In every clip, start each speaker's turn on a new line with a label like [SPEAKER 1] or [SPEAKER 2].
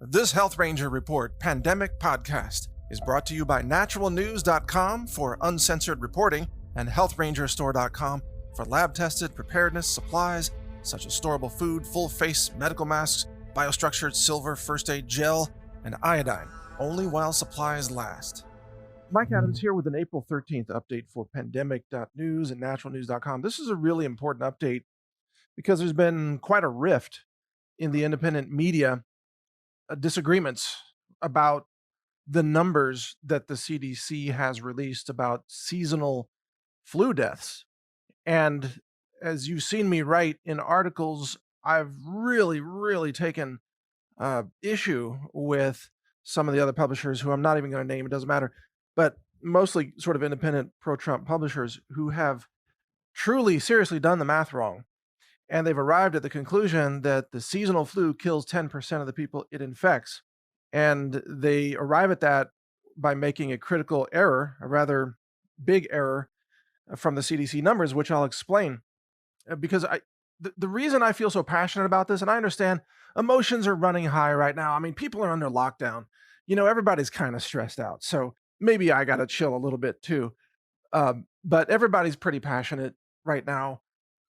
[SPEAKER 1] This Health Ranger Report Pandemic Podcast is brought to you by NaturalNews.com for uncensored reporting and HealthRangerStore.com for lab-tested preparedness supplies such as storable food, full-face medical masks, biostructured silver first aid gel, and iodine, only while supplies last. Mike Adams here with an April 13th update for pandemic.news and naturalnews.com. This is a really important update because there's been quite a rift in the independent media, disagreements about the numbers that the CDC has released about seasonal flu deaths. And as you've seen me write in articles, I've really taken issue with some of the other publishers who I'm not even going to name, it doesn't matter, but mostly sort of independent pro-Trump publishers who have truly, seriously done the math wrong. And they've arrived at the conclusion that the seasonal flu kills 10% of the people it infects. And they arrive at that by making a critical error, a rather big error from the CDC numbers, which I'll explain. Because the reason I feel so passionate about this, and I understand emotions are running high right now. I mean, people are under lockdown. You know, everybody's kind of stressed out. So maybe I got to chill a little bit too. But everybody's pretty passionate right now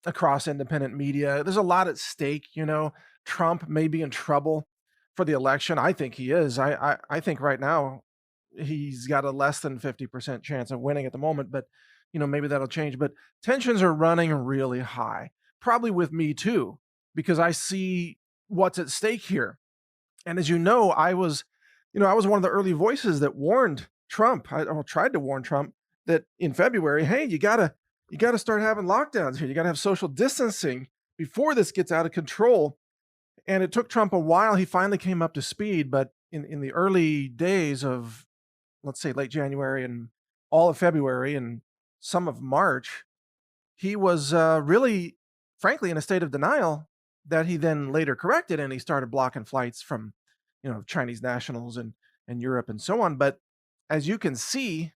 [SPEAKER 1] across independent media. There's a lot at stake. You know, Trump may be in trouble for the election. I think he is. I think right now he's got a less than 50% chance of winning at the moment, but you know, maybe that'll change. But tensions are running really high, probably with me too, because I see what's at stake here. And as you know, I was one of the early voices that warned Trump. I tried to warn Trump that in February, hey, you gotta start having lockdowns here. You gotta have social distancing before this gets out of control. And it took Trump a while. He finally came up to speed, but in the early days of, let's say, late January and all of February and some of March, he was really, frankly, in a state of denial that he then later corrected, and he started blocking flights from, Chinese nationals and Europe and so on. But as you can see,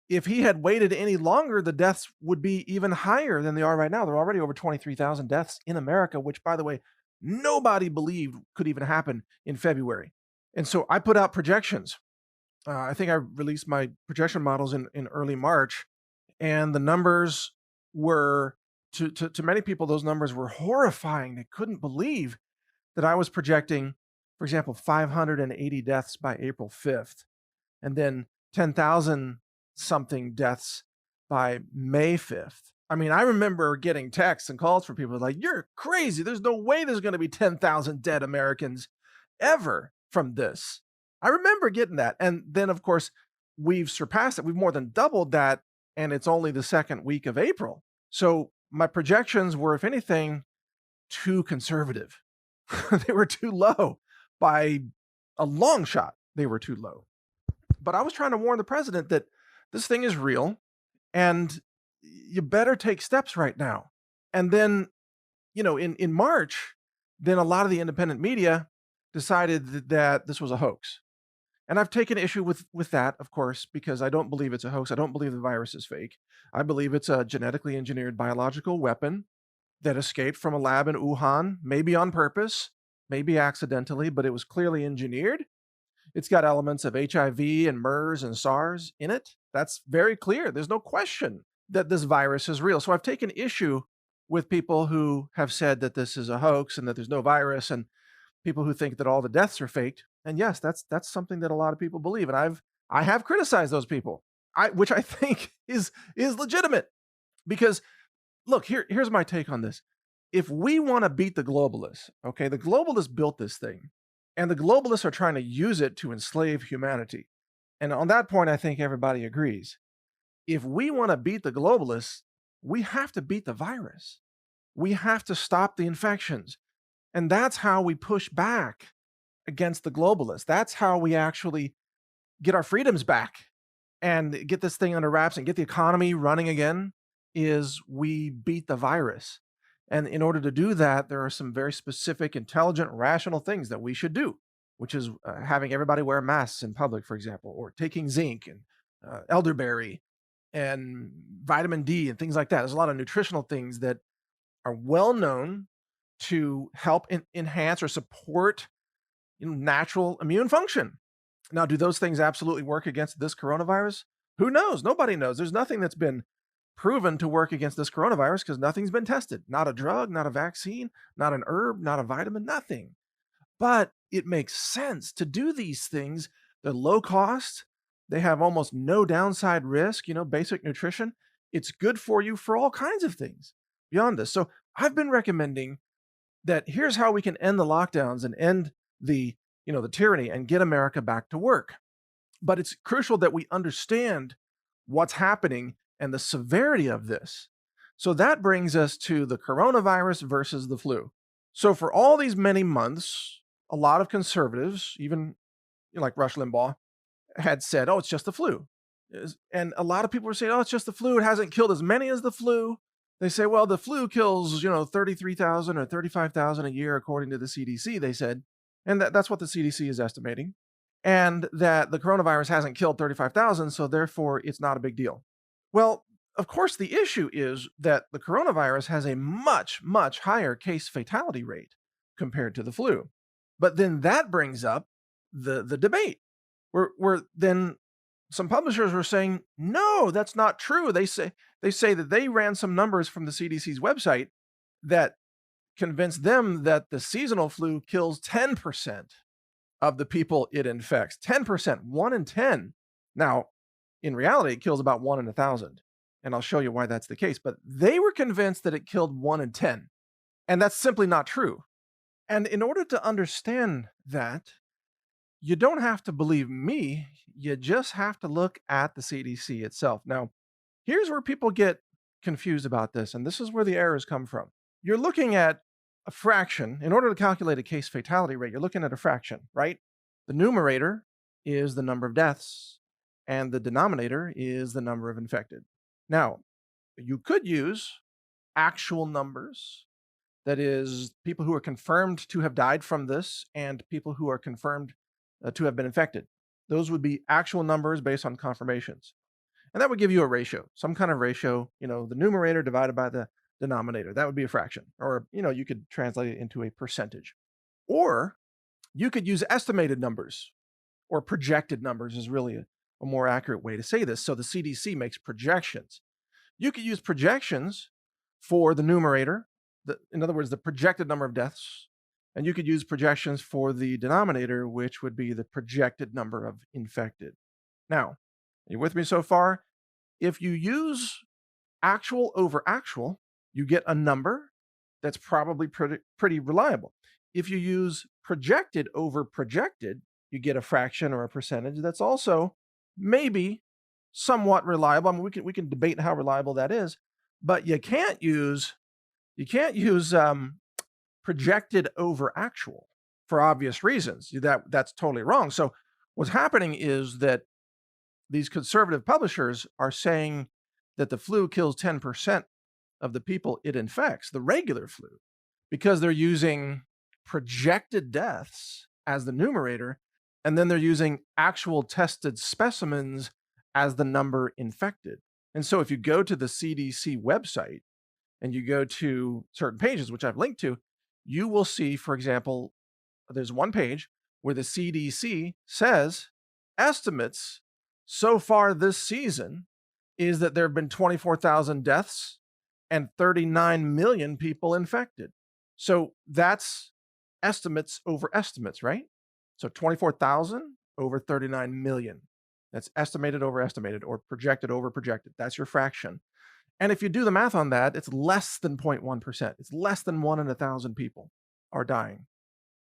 [SPEAKER 1] if he had waited any longer, the deaths would be even higher than they are right now. There are already over 23,000 deaths in America, which, by the way, nobody believed could even happen in February. And so I put out projections. I think I released my projection models in early March, and the numbers were, to many people, those numbers were horrifying. They couldn't believe that I was projecting, for example, 580 deaths by April 5th, and then 10,000 something deaths by May 5th. I mean, I remember getting texts and calls from people like, you're crazy. There's no way there's going to be 10,000 dead Americans ever from this. I remember getting that. And then, of course, we've surpassed it. We've more than doubled that. And it's only the second week of April. So my projections were, if anything, too conservative. They were too low by a long shot. They were too low. But I was trying to warn the president that this thing is real and you better take steps right now. And then, in March, then a lot of the independent media decided that this was a hoax. And I've taken issue with that, of course, because I don't believe it's a hoax. I don't believe the virus is fake. I believe it's a genetically engineered biological weapon that escaped from a lab in Wuhan, maybe on purpose, maybe accidentally, but it was clearly engineered. It's got elements of HIV and MERS and SARS in it. That's very clear. There's no question that this virus is real. So I've taken issue with people who have said that this is a hoax and that there's no virus, and people who think that all the deaths are faked. And yes, that's something that a lot of people believe. And I have criticized those people, which I think is legitimate. Because look, here's my take on this. If we want to beat the globalists, okay, the globalists built this thing, and the globalists are trying to use it to enslave humanity. And on that point, I think everybody agrees. If we want to beat the globalists, we have to beat the virus. We have to stop the infections. And that's how we push back against the globalists. That's how we actually get our freedoms back and get this thing under wraps and get the economy running again, is we beat the virus. And in order to do that, there are some very specific, intelligent, rational things that we should do, which is having everybody wear masks in public, for example, or taking zinc and elderberry and vitamin D and things like that. There's a lot of nutritional things that are well known to help enhance or support natural immune function. Now, do those things absolutely work against this coronavirus? Who knows? Nobody knows. There's nothing that's been proven to work against this coronavirus because nothing's been tested. Not a drug, not a vaccine, not an herb, not a vitamin, nothing. But it makes sense to do these things. They're low cost. They have almost no downside risk, basic nutrition. It's good for you for all kinds of things beyond this. So I've been recommending that here's how we can end the lockdowns and end the tyranny and get America back to work. But it's crucial that we understand what's happening and the severity of this. So that brings us to the coronavirus versus the flu. So for all these many months, a lot of conservatives, even like Rush Limbaugh, had said, "Oh, it's just the flu." And a lot of people were saying, "Oh, it's just the flu. It hasn't killed as many as the flu." They say, "Well, the flu kills, 33,000 or 35,000 a year, according to the CDC," they said. And that's what the CDC is estimating. And that the coronavirus hasn't killed 35,000, so therefore it's not a big deal. Well, of course, the issue is that the coronavirus has a much, much higher case fatality rate compared to the flu. But then that brings up the debate, where then some publishers were saying, no, that's not true. They say that they ran some numbers from the CDC's website that convinced them that the seasonal flu kills 10% of the people it infects. 10%, 1 in 10. Now, in reality, it kills about 1 in 1,000. And I'll show you why that's the case. But they were convinced that it killed 1 in 10. And that's simply not true. And in order to understand that, you don't have to believe me. You just have to look at the CDC itself. Now, here's where people get confused about this, and this is where the errors come from. You're looking at a fraction. In order to calculate a case fatality rate, you're looking at a fraction, right? The numerator is the number of deaths, and the denominator is the number of infected. Now, you could use actual numbers. That is, people who are confirmed to have died from this and people who are confirmed to have been infected. Those would be actual numbers based on confirmations. And that would give you a ratio, some kind of ratio, the numerator divided by the denominator. That would be a fraction. Or, you could translate it into a percentage. Or you could use estimated numbers, or projected numbers is really a more accurate way to say this. So the CDC makes projections. You could use projections for the numerator, in other words, the projected number of deaths, and you could use projections for the denominator, which would be the projected number of infected. Now, are you with me so far? If you use actual over actual, you get a number that's probably pretty reliable. If you use projected over projected, you get a fraction or a percentage that's also maybe somewhat reliable. I mean, we can debate how reliable that is, but you can't use projected over actual for obvious reasons. That's totally wrong. So what's happening is that these conservative publishers are saying that the flu kills 10% of the people it infects, the regular flu, because they're using projected deaths as the numerator, and then they're using actual tested specimens as the number infected. And so if you go to the CDC website and you go to certain pages, which I've linked to, you will see, for example, there's one page where the CDC says estimates so far this season is that there have been 24,000 deaths and 39 million people infected. So that's estimates over estimates, right? So 24,000 over 39 million. That's estimated over estimated, or projected over projected. That's your fraction. And if you do the math on that, it's less than 0.1%. It's less than 1 in 1,000 people are dying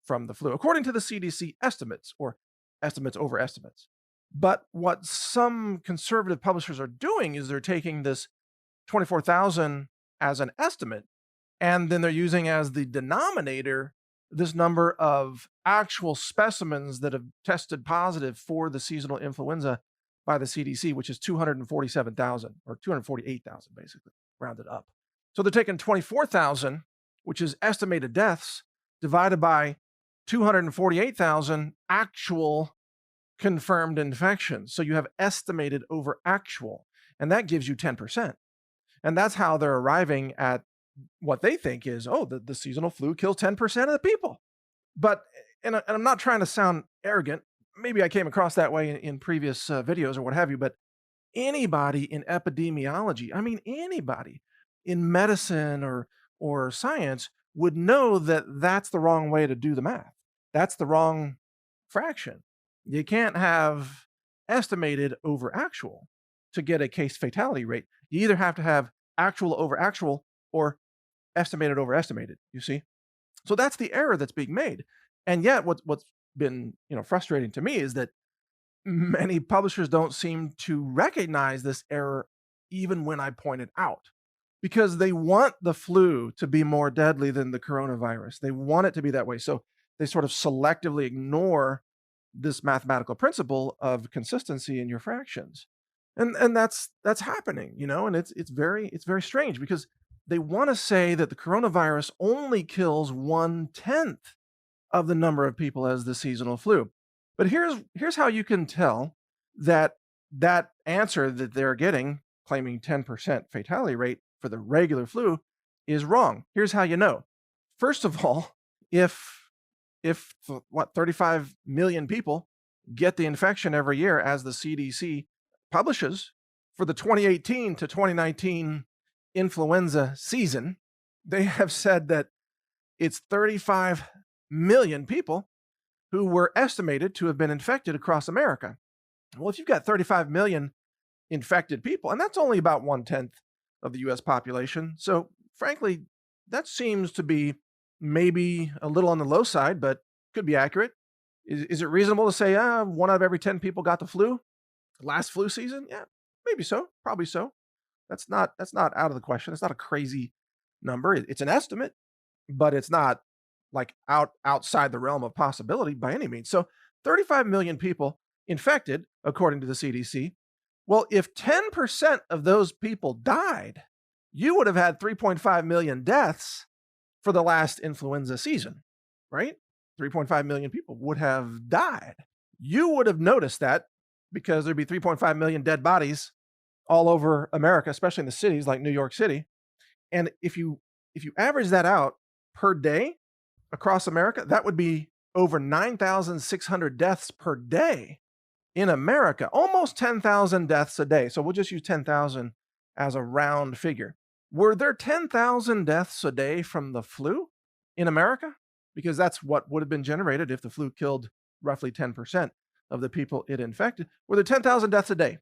[SPEAKER 1] from the flu, according to the CDC estimates, or estimates over estimates. But what some conservative publishers are doing is they're taking this 24,000 as an estimate, and then they're using as the denominator this number of actual specimens that have tested positive for the seasonal influenza by the CDC, which is 247,000 or 248,000, basically, rounded up. So they're taking 24,000, which is estimated deaths, divided by 248,000 actual confirmed infections. So you have estimated over actual, and that gives you 10%. And that's how they're arriving at what they think is, the seasonal flu kills 10% of the people. But And I'm not trying to sound arrogant. Maybe I came across that way in previous videos or what have you, but anybody in epidemiology, I mean, anybody in medicine or science would know that that's the wrong way to do the math. That's the wrong fraction. You can't have estimated over actual to get a case fatality rate. You either have to have actual over actual or estimated over estimated, you see? So that's the error that's being made. And yet what's been, frustrating to me is that many publishers don't seem to recognize this error even when I point it out because they want the flu to be more deadly than the coronavirus. They want it to be that way. So they sort of selectively ignore this mathematical principle of consistency in your fractions. And that's happening, and it's very strange because they want to say that the coronavirus only kills 1/10 of the number of people as the seasonal flu. But here's how you can tell that that answer that they're getting, claiming 10% fatality rate for the regular flu, is wrong. Here's how you know. First of all, if what 35 million people get the infection every year as the CDC publishes for the 2018 to 2019 influenza season, they have said that it's 35 million people who were estimated to have been infected across America. Well, if you've got 35 million infected people, and that's only about 1/10 of the US population, so frankly, that seems to be maybe a little on the low side, but could be accurate. Is it reasonable to say, 1 out of every 10 people got the flu last flu season? Yeah, maybe so, probably so. That's not out of the question. It's not a crazy number. It's an estimate, but it's not like outside the realm of possibility by any means. So 35 million people infected, according to the CDC. Well, if 10% of those people died, you would have had 3.5 million deaths for the last influenza season, right? 3.5 million people would have died. You would have noticed that because there'd be 3.5 million dead bodies all over America, especially in the cities like New York City. And if you average that out per day across America, that would be over 9,600 deaths per day in America, almost 10,000 deaths a day. So we'll just use 10,000 as a round figure. Were there 10,000 deaths a day from the flu in America? Because that's what would have been generated if the flu killed roughly 10% of the people it infected. Were there 10,000 deaths a day?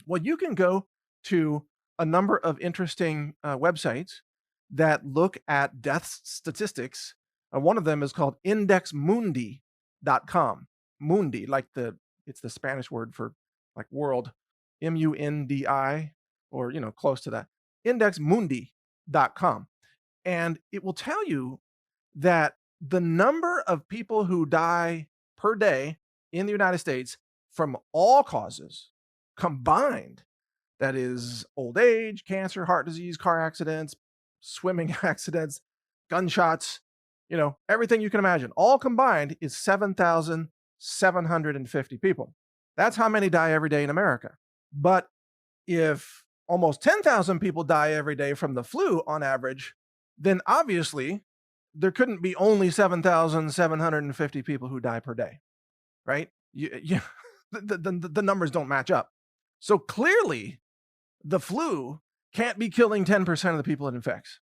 [SPEAKER 1] Well, you can go to a number of interesting websites that look at death statistics. One of them is called indexmundi.com. Mundi, it's the Spanish word for like world, MUNDI, or close to that. Indexmundi.com. And it will tell you that the number of people who die per day in the United States from all causes combined, that is old age, cancer, heart disease, car accidents, swimming accidents, gunshots, everything you can imagine, all combined is 7,750 people. That's how many die every day in America. But if almost 10,000 people die every day from the flu on average, then obviously there couldn't be only 7,750 people who die per day, right? The numbers don't match up. So clearly, the flu can't be killing 10% of the people it infects.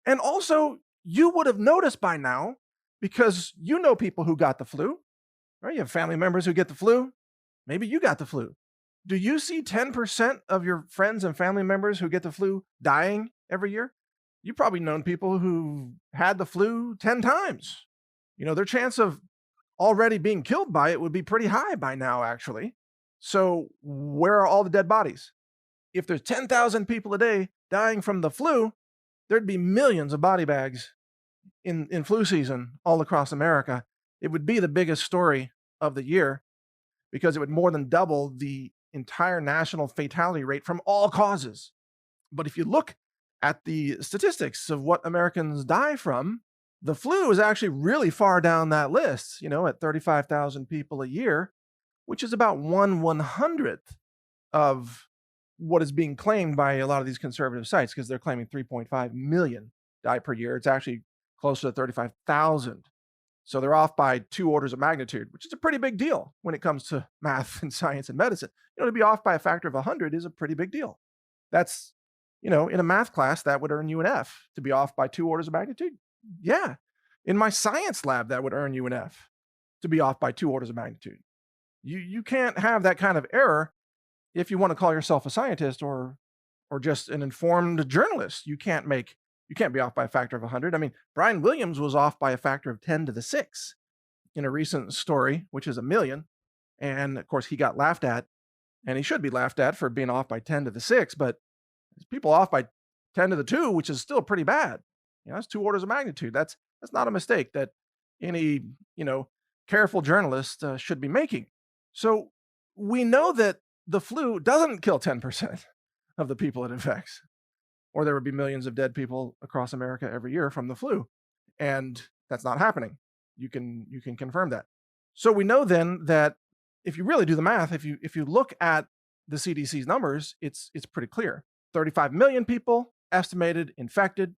[SPEAKER 1] And also, you would have noticed by now, because you know people who got the flu, right? You have family members who get the flu. Maybe you got the flu. Do you see 10% of your friends and family members who get the flu dying every year? You've probably known people who had the flu 10 times. Their chance of already being killed by it would be pretty high by now, actually. So where are all the dead bodies? If there's 10,000 people a day dying from the flu, there'd be millions of body bags in flu season all across America. It would be the biggest story of the year because it would more than double the entire national fatality rate from all causes. But if you look at the statistics of what Americans die from, the flu is actually really far down that list, at 35,000 people a year, which is about 1/100th of what is being claimed by a lot of these conservative sites, because they're claiming 3.5 million die per year. It's actually closer to 35,000. So they're off by 2 orders of magnitude, which is a pretty big deal when it comes to math and science and medicine. To be off by a factor of 100 is a pretty big deal. That's, in a math class, that would earn you an F to be off by 2 orders of magnitude. Yeah. In my science lab, that would earn you an F to be off by 2 orders of magnitude. You can't have that kind of error if you want to call yourself a scientist or just an informed journalist. You can't be off by a factor of 100. I mean, Brian Williams was off by a factor of 10 to the 6 in a recent story, which is a million. And of course, he got laughed at, and he should be laughed at for being off by 10 to the 6, but people off by 10 to the 2, which is still pretty bad. That's 2 orders of magnitude. That's not a mistake that any, careful journalist should be making. So we know that the flu doesn't kill 10% of the people it infects, or there would be millions of dead people across America every year from the flu. And that's not happening. You can confirm that. So we know then that if you really do the math, if you look at the CDC's numbers, it's pretty clear. 35 million people estimated infected,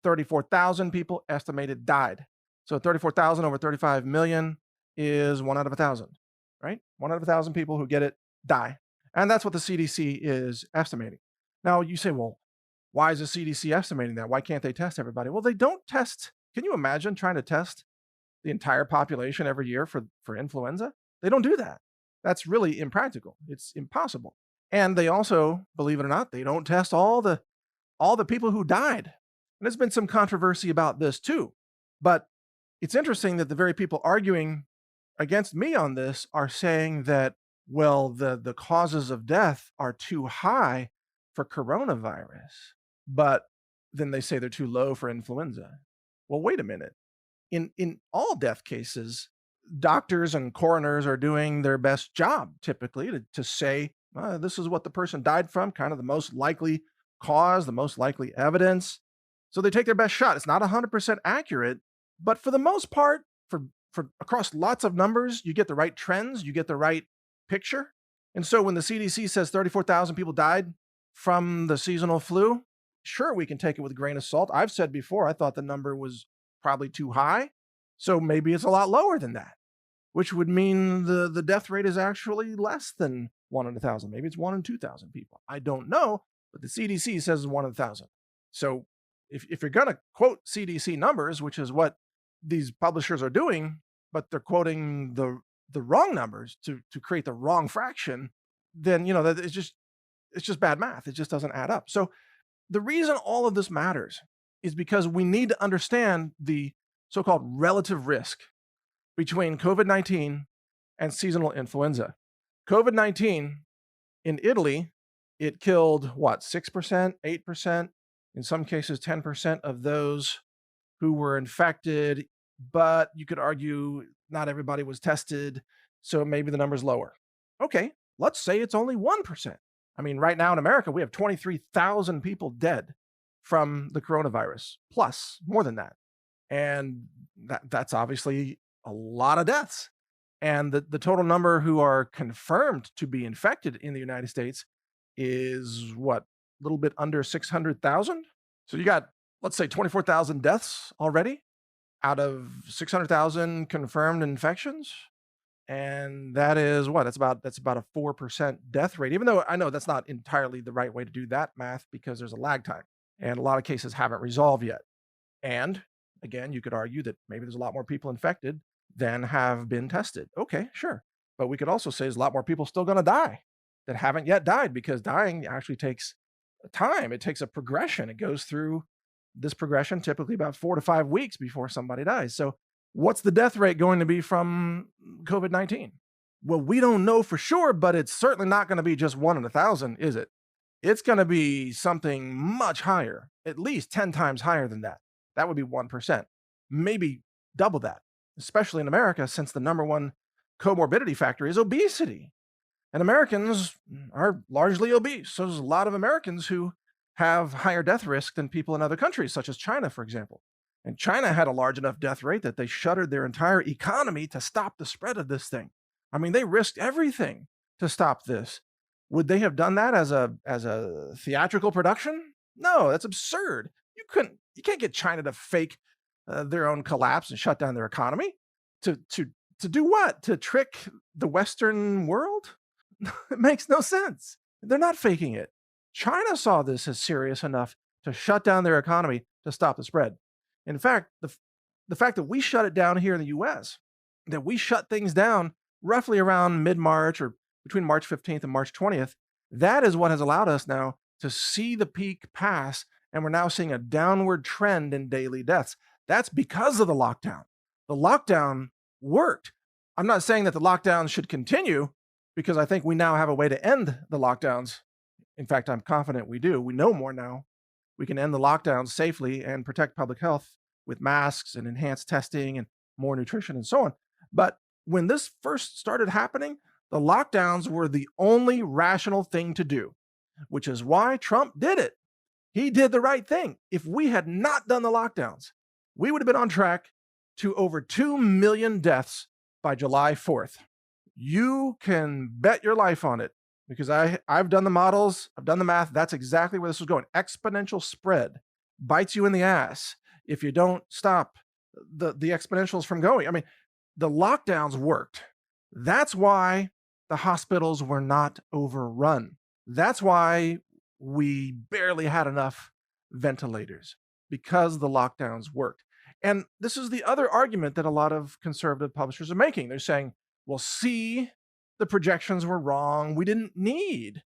[SPEAKER 1] 34,000 people estimated died. So 34,000 over 35 million is 1 out of 1,000, right? 1 out of 1,000 people who get it die. And that's what the CDC is estimating. Now you say, well, why is the CDC estimating that? Why can't they test everybody? Well, they don't test. Can you imagine trying to test the entire population every year for influenza? They don't do that. That's really impractical. It's impossible. And they also, believe it or not, they don't test all the people who died. And there's been some controversy about this too. But it's interesting that the very people arguing against me on this are saying that, well, the causes of death are too high for coronavirus, but then they say they're too low for influenza. Well, wait a minute. In all death cases, doctors and coroners are doing their best job typically to say, this is what the person died from, kind of the most likely cause, the most likely evidence. So they take their best shot. It's not 100% accurate, but for the most part, for across lots of numbers, you get the right trends, you get the right picture. And so when the CDC says 34,000 people died from the seasonal flu, sure, we can take it with a grain of salt. I've said before, I thought the number was probably too high. So maybe it's a lot lower than that, which would mean the death rate is actually less than 1 in 1,000. Maybe it's 1 in 2,000 people. I don't know, but the CDC says it's 1 in 1,000. So if you're going to quote CDC numbers, which is what these publishers are doing, but they're quoting the wrong numbers to create the wrong fraction, then that it's just bad math. It just doesn't add up. So the reason all of this matters is because we need to understand the so-called relative risk between COVID-19 and seasonal influenza. COVID-19 in Italy, it killed 6%, 8%, in some cases 10% of those who were infected, but you could argue not everybody was tested, so maybe the number's lower. Okay, let's say it's only 1%. I mean, right now in America, we have 23,000 people dead from the coronavirus, plus more than that. And that's obviously a lot of deaths. And the total number who are confirmed to be infected in the United States is a little bit under 600,000. So you got, let's say, 24,000 deaths already out of 600,000 confirmed infections. And that is that's about a 4% death rate, even though I know that's not entirely the right way to do that math because there's a lag time and a lot of cases haven't resolved yet. And again, you could argue that maybe there's a lot more people infected than have been tested. Okay, sure. But we could also say there's a lot more people still going to die that haven't yet died, because dying actually takes time. It takes a progression. It goes through this progression typically about 4 to 5 weeks before somebody dies. So what's the death rate going to be from COVID-19? Well, we don't know for sure, but it's certainly not going to be just 1 in 1,000, is it? It's going to be something much higher, at least 10 times higher than that. That would be 1%, maybe double that, especially in America, since the number one comorbidity factor is obesity. And Americans are largely obese. So there's a lot of Americans who have higher death risk than people in other countries, such as China, for example. And China had a large enough death rate that they shuttered their entire economy to stop the spread of this thing. I mean, they risked everything to stop this. Would they have done that as a theatrical production? No, that's absurd. You can't get China to fake their own collapse and shut down their economy. To do what? To trick the Western world? It makes no sense. They're not faking it. China saw this as serious enough to shut down their economy to stop the spread. In fact, the fact that we shut it down here in the US, that we shut things down roughly around mid March or between March 15th and March 20th, that is what has allowed us now to see the peak pass. And we're now seeing a downward trend in daily deaths. That's because of the lockdown. The lockdown worked. I'm not saying that the lockdown should continue because I think we now have a way to end the lockdowns. In fact, I'm confident we do. We know more now. We can end the lockdowns safely and protect public health with masks and enhanced testing and more nutrition and so on. But when this first started happening, the lockdowns were the only rational thing to do, which is why Trump did it. He did the right thing. If we had not done the lockdowns, we would have been on track to over 2 million deaths by July 4th. You can bet your life on it because I've done the models, I've done the math. That's exactly where this was going. Exponential spread bites you in the ass if you don't stop the exponentials from going. I mean, the lockdowns worked. That's why the hospitals were not overrun. That's why we barely had enough ventilators, because the lockdowns worked. And this is the other argument that a lot of conservative publishers are making. They're saying, well, see, the projections were wrong. We didn't need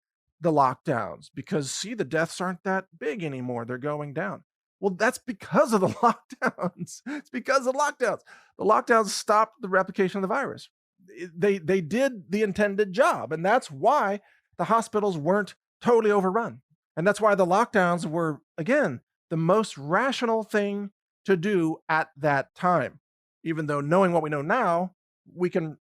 [SPEAKER 1] the lockdowns because, see, the deaths aren't that big anymore. They're going down. Well, that's because of the lockdowns. It's because of the lockdowns. The lockdowns stopped the replication of the virus. They did the intended job. And that's why the hospitals weren't totally overrun. And that's why the lockdowns were, again, the most rational thing to do at that time. Even though, knowing what we know now, we can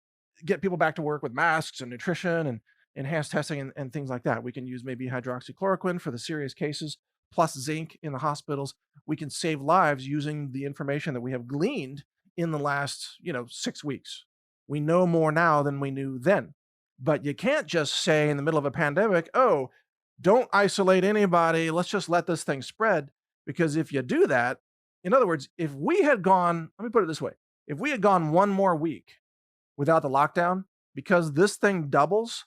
[SPEAKER 1] get people back to work with masks and nutrition and enhanced testing and things like that. We can use maybe hydroxychloroquine for the serious cases, plus zinc in the hospitals. We can save lives using the information that we have gleaned in the last, 6 weeks. We know more now than we knew then. But you can't just say in the middle of a pandemic, oh, don't isolate anybody. Let's just let this thing spread. Because if you do that, in other words, if we had gone, let me put it this way, if we had gone one more week without the lockdown, because this thing doubles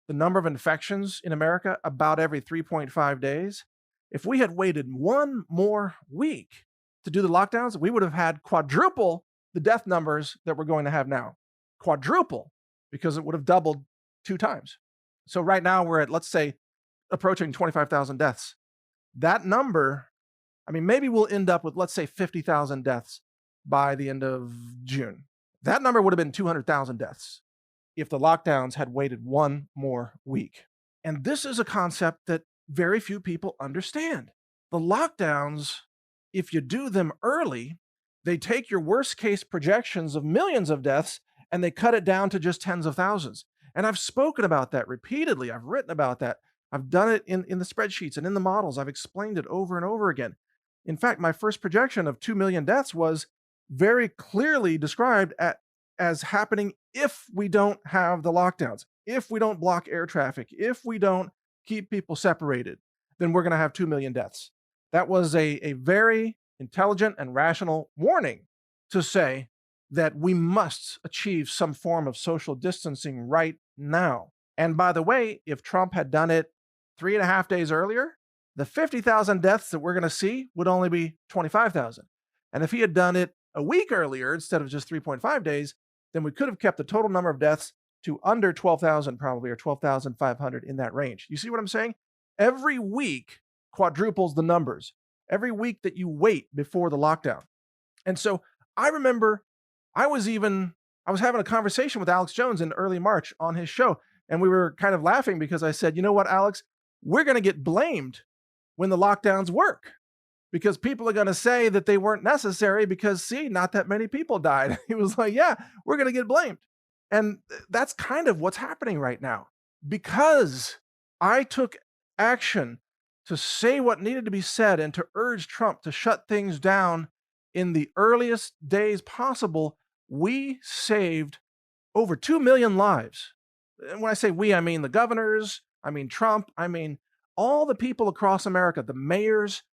[SPEAKER 1] the number of infections in America about every 3.5 days, if we had waited one more week to do the lockdowns, we would have had quadruple the death numbers that we're going to have now. Quadruple, because it would have doubled 2 times. So right now we're at, let's say, approaching 25,000 deaths. That number, I mean, maybe we'll end up with, let's say, 50,000 deaths by the end of June. That number would have been 200,000 deaths if the lockdowns had waited one more week. And this is a concept that very few people understand. The lockdowns, if you do them early, they take your worst case projections of millions of deaths and they cut it down to just tens of thousands. And I've spoken about that repeatedly. I've written about that. I've done it in the spreadsheets and in the models. I've explained it over and over again. In fact, my first projection of 2 million deaths was very clearly described as happening if we don't have the lockdowns, if we don't block air traffic, if we don't keep people separated, then we're going to have 2 million deaths. That was a very intelligent and rational warning to say that we must achieve some form of social distancing right now. And by the way, if Trump had done it 3.5 days earlier, the 50,000 deaths that we're going to see would only be 25,000. And if he had done it a week earlier instead of just 3.5 days, then we could have kept the total number of deaths to under 12,000 probably, or 12,500, in that range. You see what I'm saying? Every week quadruples the numbers. Every week that you wait before the lockdown. And so I remember I was having a conversation with Alex Jones in early March on his show, and we were kind of laughing because I said, you know what, Alex, we're going to get blamed when the lockdowns work, because people are going to say that they weren't necessary because, see, not that many people died. He was like, yeah, we're going to get blamed. And that's kind of what's happening right now, because I took action to say what needed to be said and to urge Trump to shut things down in the earliest days possible. We saved over 2 million lives. And when I say we, I mean the governors, I mean Trump, I mean all the people across America, the mayors.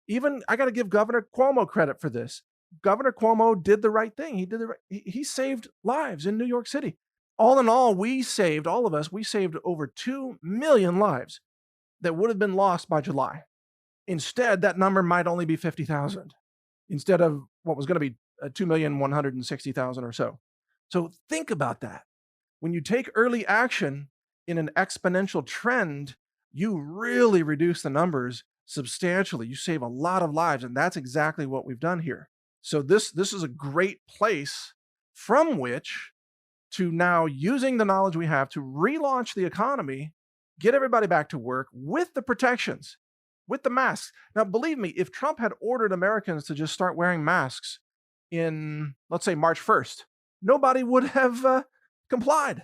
[SPEAKER 1] Even I got to give Governor Cuomo credit for this. Governor Cuomo did the right thing. He saved lives in New York City. All in all, all of us, we saved over 2 million lives that would have been lost by July. Instead, that number might only be 50,000 instead of what was going to be 2,160,000 or so. So think about that. When you take early action in an exponential trend, you really reduce the numbers substantially. You save a lot of lives, and that's exactly what we've done here. So this is a great place from which to now, using the knowledge we have to relaunch the economy, get everybody back to work with the protections, with the masks. Now, believe me, if Trump had ordered Americans to just start wearing masks in, let's say, March 1st, nobody would have complied.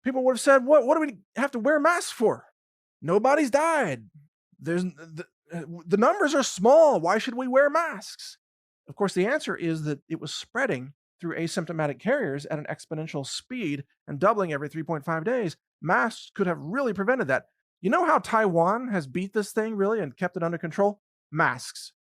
[SPEAKER 1] People would have said, what do we have to wear masks for? Nobody's died. The numbers are small. Why should we wear masks? Of course, the answer is that it was spreading through asymptomatic carriers at an exponential speed and doubling every 3.5 days. Masks could have really prevented that. You know how Taiwan has beat this thing really and kept it under control? Masks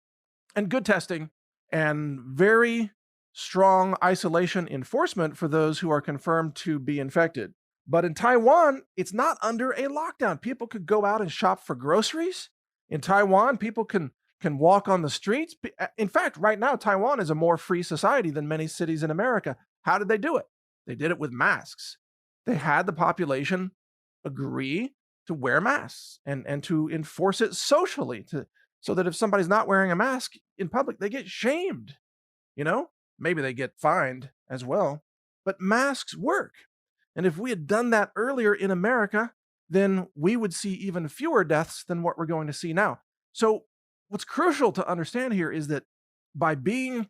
[SPEAKER 1] and good testing and very strong isolation enforcement for those who are confirmed to be infected. But in Taiwan, it's not under a lockdown. People could go out and shop for groceries. In Taiwan, people can walk on the streets. In fact, right now, Taiwan is a more free society than many cities in America. How did they do it? They did it with masks. They had the population agree to wear masks and to enforce it socially, so that if somebody's not wearing a mask in public, they get shamed. Maybe they get fined as well. But masks work. And if we had done that earlier in America, then we would see even fewer deaths than what we're going to see now. So what's crucial to understand here is that by being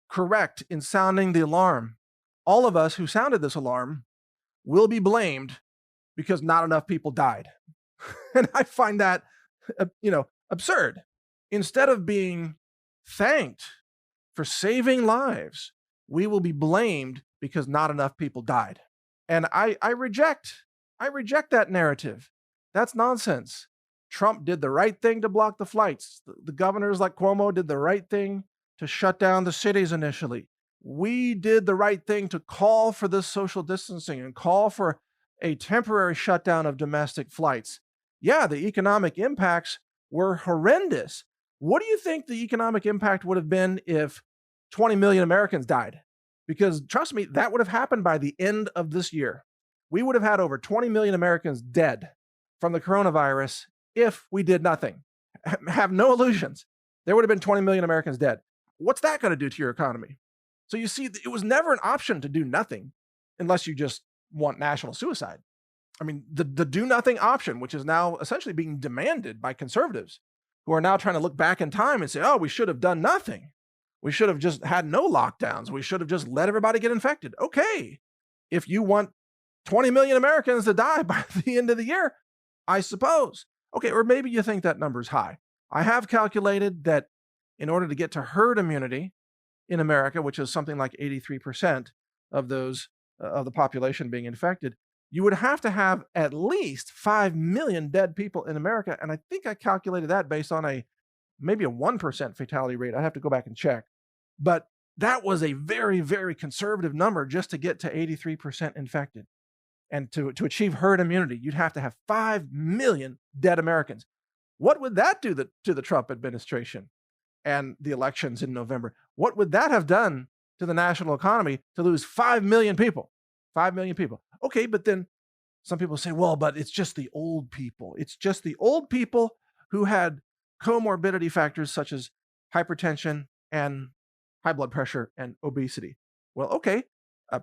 [SPEAKER 1] correct in sounding the alarm, all of us who sounded this alarm will be blamed because not enough people died. And I find that, absurd. Instead of being thanked for saving lives, we will be blamed because not enough people died. And I reject that narrative. That's nonsense. Trump did the right thing to block the flights. The governors like Cuomo did the right thing to shut down the cities initially. We did the right thing to call for this social distancing and call for a temporary shutdown of domestic flights. Yeah, the economic impacts were horrendous. What do you think the economic impact would have been if 20 million Americans died? Because trust me, that would have happened by the end of this year. We would have had over 20 million Americans dead from the coronavirus if we did nothing. Have no illusions. There would have been 20 million Americans dead. What's that going to do to your economy? So you see, it was never an option to do nothing unless you just want national suicide. I mean, the do nothing option, which is now essentially being demanded by conservatives who are now trying to look back in time and say, oh, we should have done nothing. We should have just had no lockdowns. We should have just let everybody get infected. Okay, if you want 20 million Americans to die by the end of the year, I suppose. Okay, or maybe you think that number's high. I have calculated that in order to get to herd immunity in America, which is something like 83% of the population being infected, you would have to have at least 5 million dead people in America. And I think I calculated that based on maybe a 1% fatality rate. I have to go back and check. But that was a very, very conservative number just to get to 83% infected. And to achieve herd immunity, you'd have to have 5 million dead Americans. What would that do to the Trump administration and the elections in November? What would that have done to the national economy to lose 5 million people? 5 million people. Okay, but then some people say, well, but it's just the old people. It's just the old people who had comorbidity factors such as hypertension and high blood pressure and obesity. Well, okay,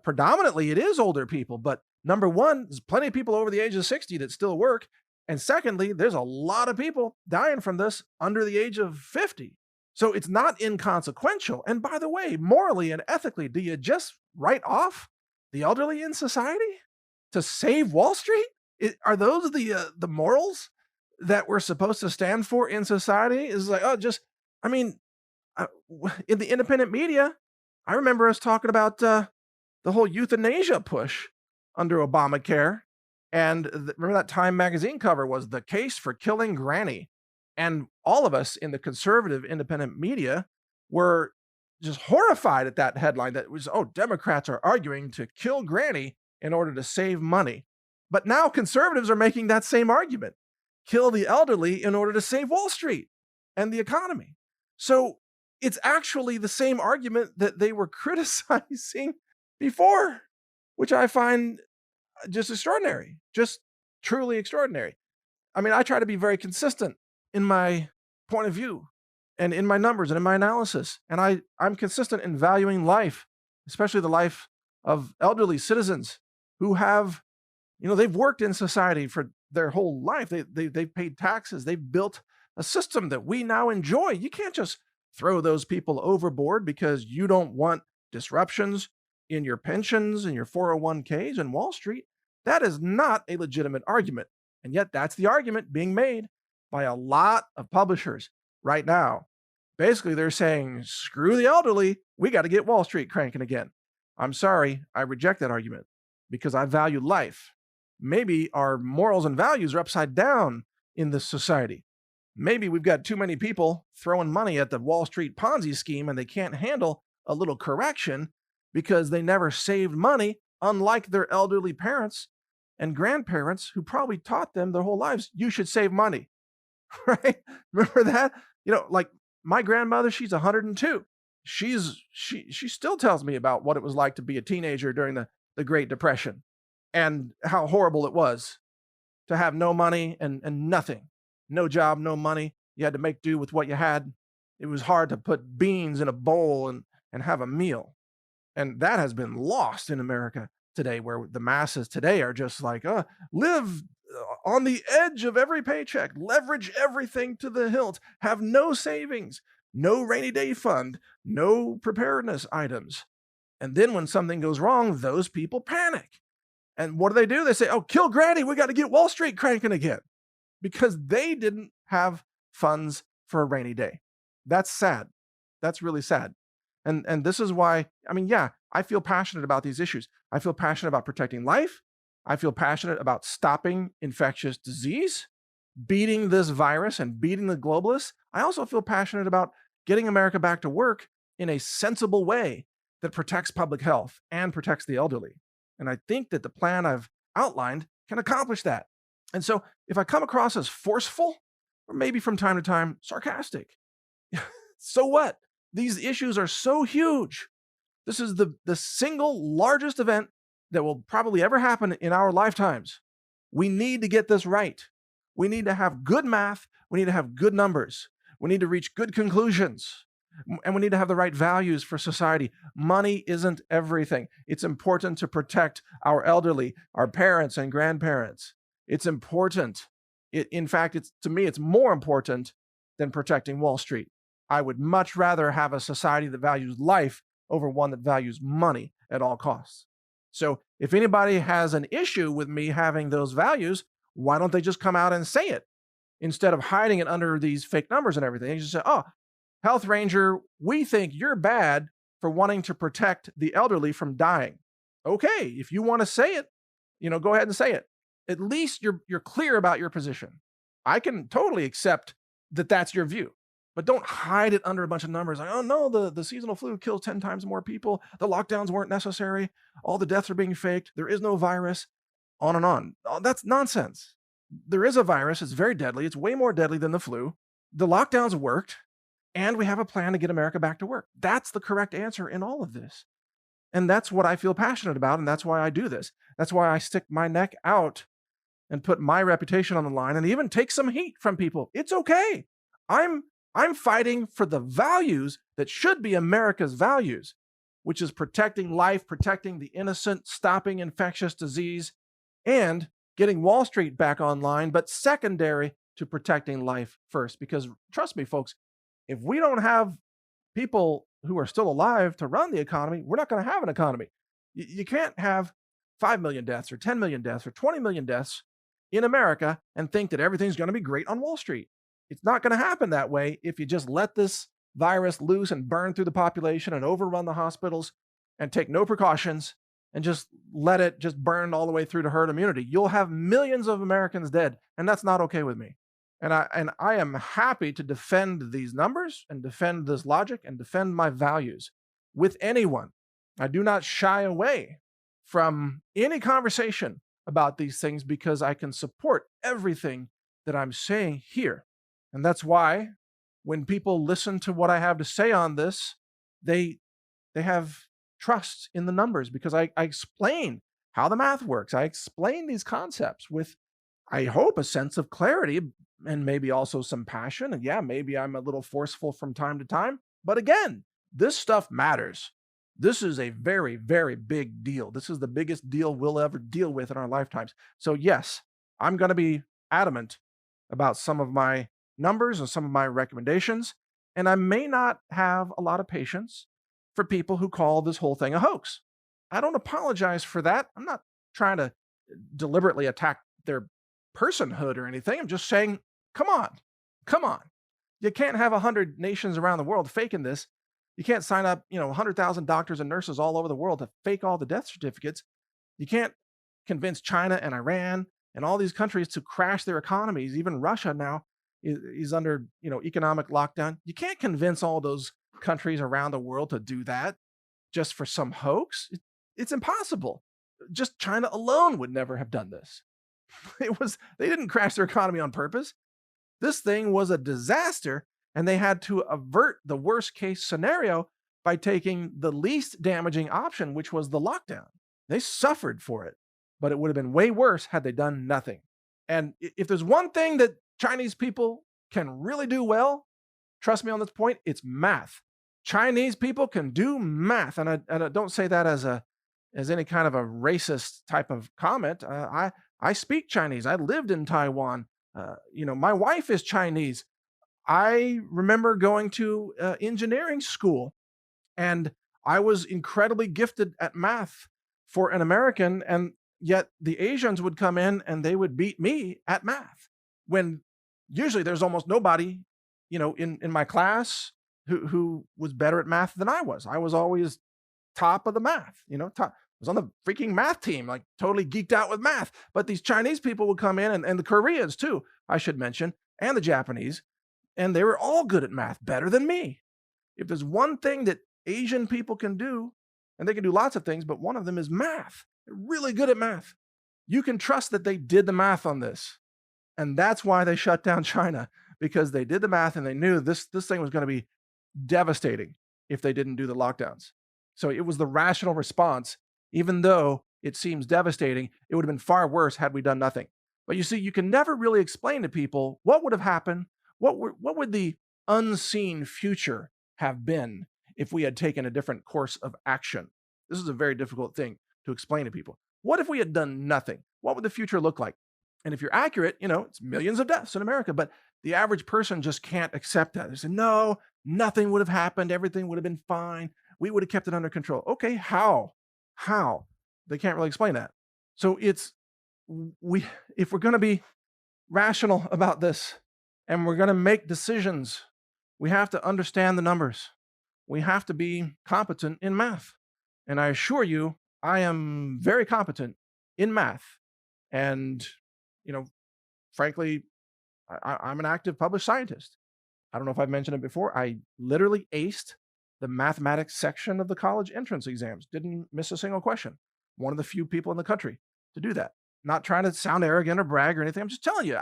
[SPEAKER 1] predominantly it is older people, but number one, there's plenty of people over the age of 60 that still work. And secondly, there's a lot of people dying from this under the age of 50. So it's not inconsequential. And by the way, morally and ethically, do you just write off the elderly in society to save Wall Street? Are those the morals that we're supposed to stand for in society? Is like, in the independent media, I remember us talking about the whole euthanasia push under Obamacare. And remember that Time magazine cover was "The Case for Killing Granny." And all of us in the conservative independent media were just horrified at that headline that was, oh, Democrats are arguing to kill Granny in order to save money. But now conservatives are making that same argument, kill the elderly in order to save Wall Street and the economy. So it's actually the same argument that they were criticizing before, which I find just extraordinary, just truly extraordinary. I mean, I try to be very consistent in my point of view and in my numbers and in my analysis. And I'm consistent in valuing life, especially the life of elderly citizens who have, they've worked in society for their whole life. They've paid taxes. They've built a system that we now enjoy. You can't just throw those people overboard because you don't want disruptions in your pensions and your 401ks and Wall Street. That is not a legitimate argument. And yet that's the argument being made by a lot of publishers right now. Basically, they're saying, screw the elderly. We got to get Wall Street cranking again. I'm sorry. I reject that argument because I value life. Maybe our morals and values are upside down in this society. Maybe we've got too many people throwing money at the Wall Street Ponzi scheme and they can't handle a little correction because they never saved money, unlike their elderly parents and grandparents who probably taught them their whole lives, you should save money, right? Remember that? Like my grandmother, she's 102. She still tells me about what it was like to be a teenager during the Great Depression and how horrible it was to have no money and nothing, no job, no money. You had to make do with what you had. It was hard to put beans in a bowl and have a meal. And that has been lost in America today, where the masses today are just like, live on the edge of every paycheck, leverage everything to the hilt, have no savings, no rainy day fund, no preparedness items. And then when something goes wrong, those people panic. And what do? They say, oh, kill Granny. We got to get Wall Street cranking again because they didn't have funds for a rainy day. That's sad. That's really sad. And this is why, I feel passionate about these issues. I feel passionate about protecting life. I feel passionate about stopping infectious disease, beating this virus and beating the globalists. I also feel passionate about getting America back to work in a sensible way that protects public health and protects the elderly. And I think that the plan I've outlined can accomplish that. And so if I come across as forceful or maybe from time to time sarcastic, so what? These issues are so huge. This is the single largest event that will probably ever happen in our lifetimes. We need to get this right. We need to have good math. We need to have good numbers. We need to reach good conclusions. And we need to have the right values for society. Money isn't everything. It's important to protect our elderly, our parents and grandparents. It's important. In fact, to me, it's more important than protecting Wall Street. I would much rather have a society that values life over one that values money at all costs. So if anybody has an issue with me having those values, why don't they just come out and say it instead of hiding it under these fake numbers and everything? They just say, oh, Health Ranger, we think you're bad for wanting to protect the elderly from dying. Okay, if you want to say it, go ahead and say it. At least you're clear about your position. I can totally accept that that's your view. But don't hide it under a bunch of numbers like, oh no, the seasonal flu kills 10 times more people. The lockdowns weren't necessary. All the deaths are being faked. There is no virus, on and on. Oh, that's nonsense. There is a virus. It's very deadly. It's way more deadly than the flu. The lockdowns worked, and we have a plan to get America back to work. That's the correct answer in all of this. And that's what I feel passionate about, and that's why I do this. That's why I stick my neck out and put my reputation on the line and even take some heat from people. It's okay. I'm fighting for the values that should be America's values, which is protecting life, protecting the innocent, stopping infectious disease, and getting Wall Street back online, but secondary to protecting life first. Because trust me, folks, if we don't have people who are still alive to run the economy, we're not going to have an economy. You can't have 5 million deaths or 10 million deaths or 20 million deaths in America and think that everything's going to be great on Wall Street. It's not going to happen that way if you just let this virus loose and burn through the population and overrun the hospitals and take no precautions and just let it just burn all the way through to herd immunity. You'll have millions of Americans dead, and that's not okay with me. And I am happy to defend these numbers and defend this logic and defend my values with anyone. I do not shy away from any conversation about these things because I can support everything that I'm saying here. And that's why when people listen to what I have to say on this, they they have trust in the numbers because I explain how the math works. I explain these concepts with, I hope, a sense of clarity and maybe also some passion. And yeah, maybe I'm a little forceful from time to time. But again, this stuff matters. This is a very, very big deal. This is the biggest deal we'll ever deal with in our lifetimes. So, yes, I'm going to be adamant about some of my numbers and some of my recommendations. And I may not have a lot of patience for people who call this whole thing a hoax. I don't apologize for that. I'm not trying to deliberately attack their personhood or anything. I'm just saying, come on, come on. You can't have 100 nations around the world faking this. You can't sign up, 100,000 doctors and nurses all over the world to fake all the death certificates. You can't convince China and Iran and all these countries to crash their economies. Even Russia now is under, economic lockdown. You can't convince all those countries around the world to do that just for some hoax. It's impossible. Just China alone would never have done this. They didn't crash their economy on purpose. This thing was a disaster, and they had to avert the worst case scenario by taking the least damaging option, which was the lockdown. They suffered for it, but it would have been way worse had they done nothing. And if there's one thing that Chinese people can really do well, trust me on this point, it's math. Chinese people can do math, and I don't say that as any kind of a racist type of comment. I speak Chinese. I lived in Taiwan. My wife is Chinese. I remember going to engineering school, and I was incredibly gifted at math for an American, and yet the Asians would come in and they would beat me at math when usually there's almost nobody, in my class who was better at math than I was. I was always top of the math, top. I was on the freaking math team, like totally geeked out with math. But these Chinese people would come in, and the Koreans too, I should mention, and the Japanese, and they were all good at math, better than me. If there's one thing that Asian people can do, and they can do lots of things, but one of them is math. They're really good at math. You can trust that they did the math on this. And that's why they shut down China, because they did the math and they knew this thing was going to be devastating if they didn't do the lockdowns. So it was the rational response. Even though it seems devastating, it would have been far worse had we done nothing. But you see, you can never really explain to people what would have happened. What would the unseen future have been if we had taken a different course of action? This is a very difficult thing to explain to people. What if we had done nothing? What would the future look like? And if you're accurate, it's millions of deaths in America, but the average person just can't accept that. They say, no, nothing would have happened. Everything would have been fine. We would have kept it under control. Okay, how? They can't really explain that. So if we're going to be rational about this and we're going to make decisions, we have to understand the numbers. We have to be competent in math. And I assure you, I am very competent in math. And, frankly, I'm an active published scientist. I don't know if I've mentioned it before. I literally aced the mathematics section of the college entrance exams. Didn't miss a single question. One of the few people in the country to do that. Not trying to sound arrogant or brag or anything. I'm just telling you,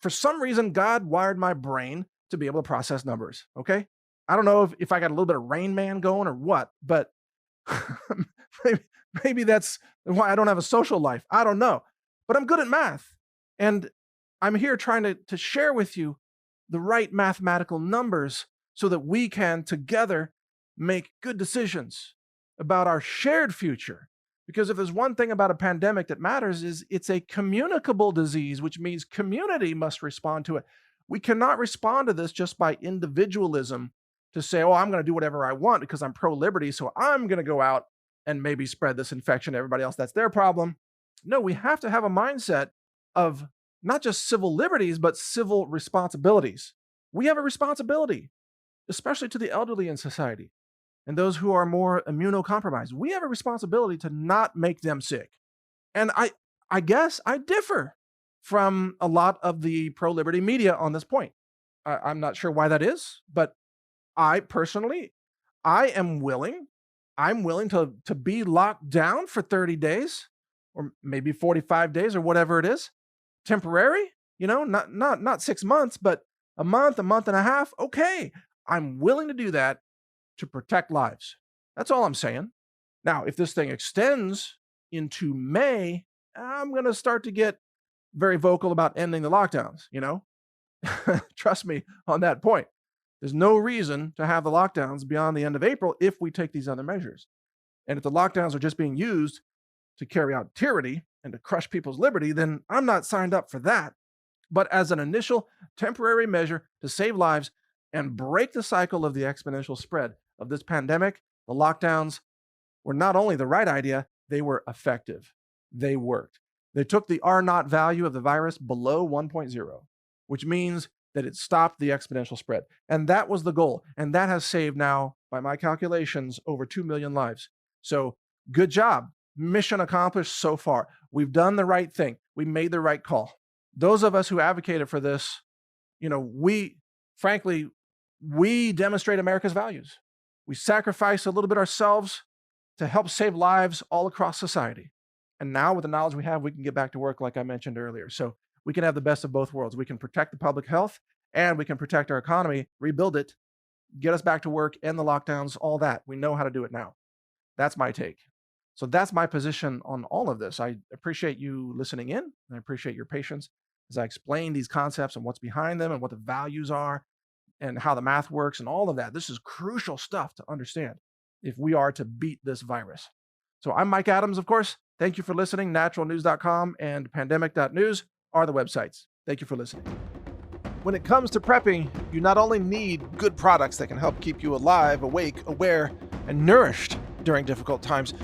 [SPEAKER 1] for some reason, God wired my brain to be able to process numbers. Okay. I don't know if I got a little bit of Rain Man going or what, but maybe that's why I don't have a social life. I don't know, but I'm good at math. And I'm here trying to share with you the right mathematical numbers so that we can together make good decisions about our shared future. Because if there's one thing about a pandemic that matters is it's a communicable disease, which means community must respond to it. We cannot respond to this just by individualism to say, oh, I'm going to do whatever I want because I'm pro-liberty, so I'm going to go out and maybe spread this infection to everybody else. That's their problem. No, we have to have a mindset of not just civil liberties, but civil responsibilities. We have a responsibility, especially to the elderly in society and those who are more immunocompromised. We have a responsibility to not make them sick. And I guess I differ from a lot of the pro-liberty media on this point. I'm not sure why that is, but I personally, I'm willing to be locked down for 30 days or maybe 45 days or whatever it is, temporary, not 6 months, but a month and a half. Okay, I'm willing to do that to protect lives. That's all I'm saying. Now, if this thing extends into May, I'm going to start to get very vocal about ending the lockdowns, Trust me on that point. There's no reason to have the lockdowns beyond the end of April if we take these other measures. And if the lockdowns are just being used to carry out tyranny and to crush people's liberty, then I'm not signed up for that. But as an initial temporary measure to save lives and break the cycle of the exponential spread of this pandemic, the lockdowns were not only the right idea, they were effective. They worked. They took the R0 value of the virus below 1.0, which means that it stopped the exponential spread. And that was the goal. And that has saved now, by my calculations, over 2 million lives. So good job. Mission accomplished so far. We've done the right thing. We made the right call. Those of us who advocated for this, we demonstrate America's values. We sacrifice a little bit ourselves to help save lives all across society. And now with the knowledge we have, we can get back to work like I mentioned earlier. So we can have the best of both worlds. We can protect the public health and we can protect our economy, rebuild it, get us back to work, end the lockdowns, all that. We know how to do it now. That's my take. So that's my position on all of this. I appreciate you listening in. I appreciate your patience as I explain these concepts and what's behind them and what the values are and how the math works and all of that. This is crucial stuff to understand if we are to beat this virus. So I'm Mike Adams, of course. Thank you for listening. NaturalNews.com and pandemic.news are the websites. Thank you for listening. When it comes to prepping, you not only need good products that can help keep you alive, awake, aware, and nourished during difficult times,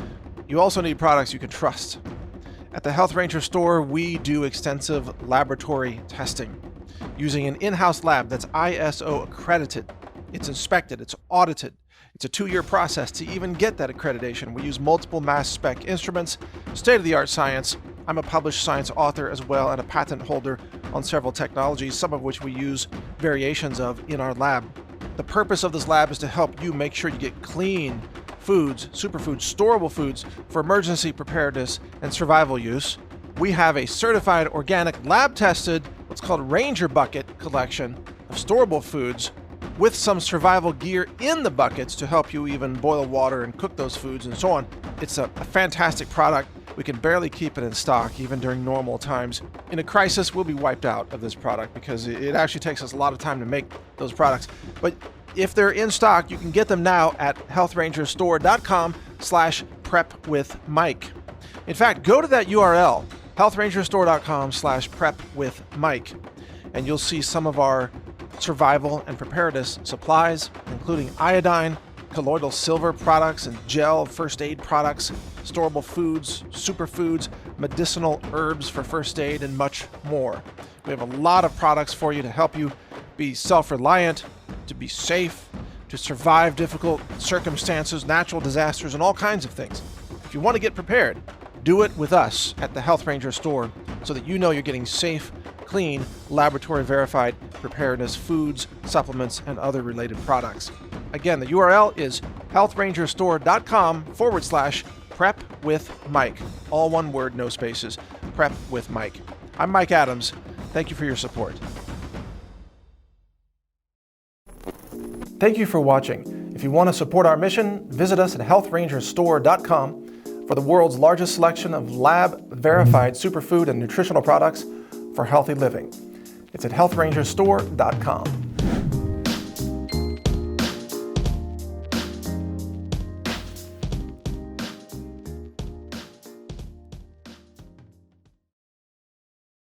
[SPEAKER 1] you also need products you can trust. At the Health Ranger store, we do extensive laboratory testing using an in-house lab that's ISO accredited. It's inspected, it's audited. It's a 2-year process to even get that accreditation. We use multiple mass spec instruments, state-of-the-art science. I'm a published science author as well and a patent holder on several technologies, some of which we use variations of in our lab. The purpose of this lab is to help you make sure you get clean foods, superfoods, storable foods for emergency preparedness and survival use. We have a certified organic lab-tested, what's called Ranger Bucket collection of storable foods with some survival gear in the buckets to help you even boil water and cook those foods and so on. It's a fantastic product. We can barely keep it in stock even during normal times. In a crisis, we'll be wiped out of this product because it actually takes us a lot of time to make those products. But if they're in stock, you can get them now at healthrangerstore.com/prepwithmike. In fact, go to that URL, healthrangerstore.com/prepwithmike, and you'll see some of our survival and preparedness supplies, including iodine, colloidal silver products and gel first aid products, storable foods, superfoods, medicinal herbs for first aid, and much more. We have a lot of products for you to help you be self-reliant, to be safe, to survive difficult circumstances, natural disasters, and all kinds of things. If you want to get prepared, do it with us at the Health Ranger store so that you know you're getting safe, clean, laboratory-verified preparedness foods, supplements, and other related products. Again, the URL is healthrangerstore.com/prepwithmike. All one word, no spaces. Prep with Mike. I'm Mike Adams. Thank you for your support. Thank you for watching. If you want to support our mission, visit us at healthrangerstore.com for the world's largest selection of lab-verified superfood and nutritional products for healthy living. It's at healthrangerstore.com.